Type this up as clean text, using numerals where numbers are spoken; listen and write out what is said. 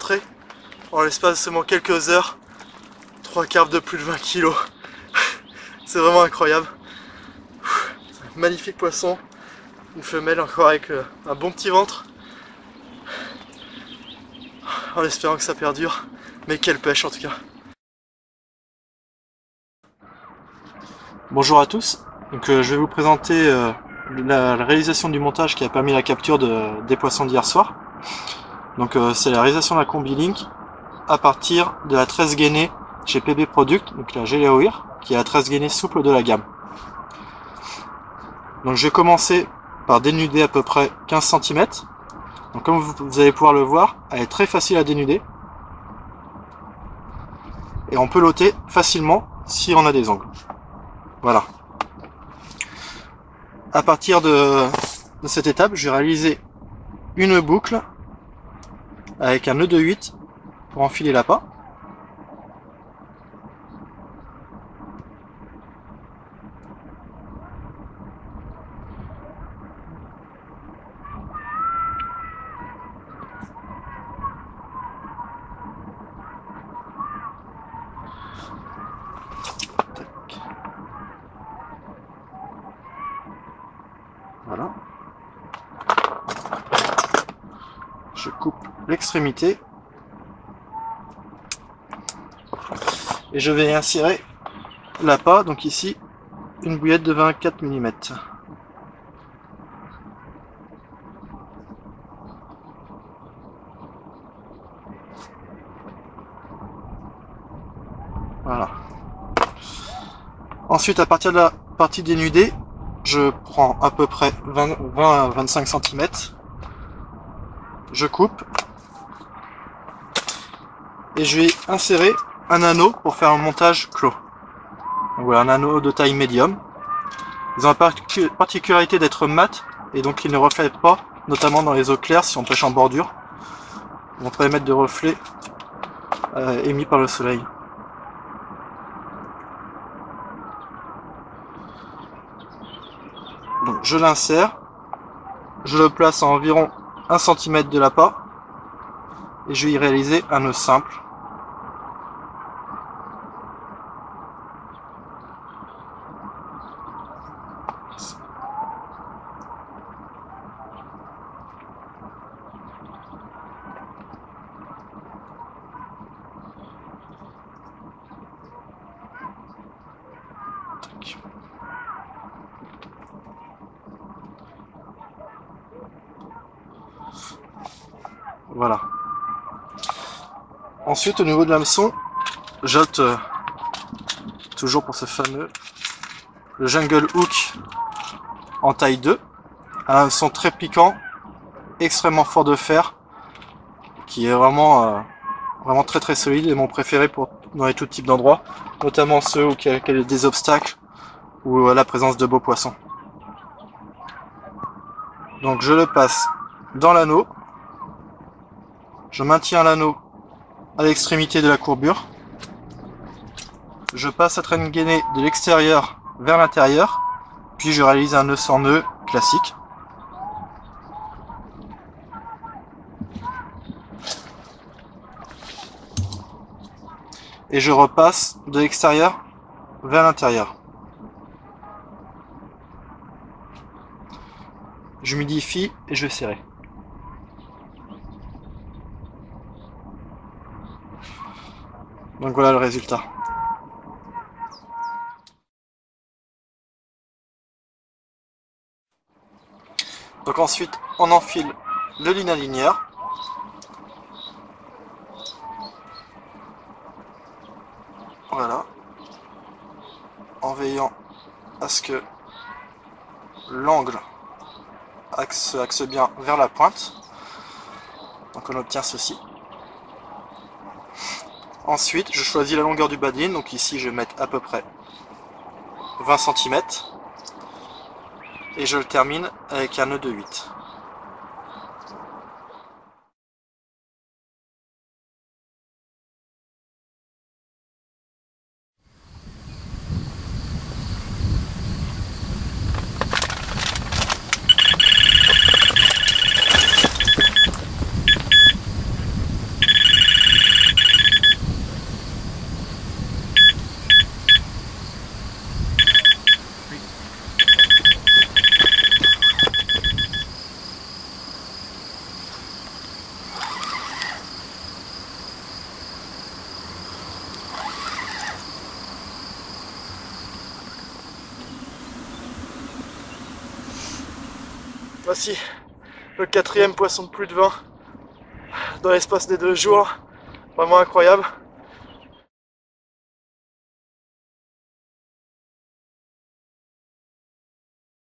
montrer en l'espace de seulement quelques heures 3 carpes de plus de 20 kg. C'est vraiment incroyable. Magnifique poisson, une femelle encore avec un bon petit ventre, en espérant que ça perdure, mais quelle pêche en tout cas. Bonjour à tous, donc, je vais vous présenter la réalisation du montage qui a permis la capture des poissons d'hier soir. Donc c'est la réalisation de la combi link à partir de la tresse gainée chez PB Product, donc la Géléoïr, qui est la tresse gainée souple de la gamme. Donc je vais commencer par dénuder à peu près 15 cm. Donc comme vous allez pouvoir le voir, elle est très facile à dénuder. Et on peut l'ôter facilement si on a des ongles. Voilà. À partir de cette étape, je vais réaliser une boucle avec un nœud de 8 pour enfiler l'appât. Voilà. Je coupe l'extrémité et je vais insérer l'appât, donc ici une bouillette de 24 mm. Voilà. Ensuite, à partir de la partie dénudée, je prends à peu près 20 à 25 cm, je coupe et je vais insérer un anneau pour faire un montage clos. Donc voilà, un anneau de taille médium. Ils ont la particularité d'être mat et donc ils ne reflètent pas, notamment dans les eaux claires si on pêche en bordure. Ils vont permettre de reflets émis par le soleil. Donc je l'insère, je le place à environ 1 cm de l'appât et je vais y réaliser un nœud simple. Voilà. Ensuite, au niveau de l'hameçon, j'opte toujours pour ce fameux le Jungle Hook en taille 2, un hameçon très piquant, extrêmement fort de fer, qui est vraiment très très solide et mon préféré pour dans les tout types d'endroits, notamment ceux où il y a des obstacles ou la présence de beaux poissons. Donc je le passe dans l'anneau. Je maintiens l'anneau à l'extrémité de la courbure. Je passe la traîne gainée de l'extérieur vers l'intérieur, puis je réalise un nœud sans nœud classique. Et je repasse de l'extérieur vers l'intérieur. J'humidifie et je vais serrer. Donc voilà le résultat. Donc ensuite on enfile le linéaire. Voilà. En veillant à ce que l'angle axe bien vers la pointe. Donc on obtient ceci. Ensuite, je choisis la longueur du badin, donc ici je vais mettre à peu près 20 cm et je le termine avec un nœud de 8. Voici le 4e poisson de plus de 20 dans l'espace des 2 jours. Vraiment incroyable.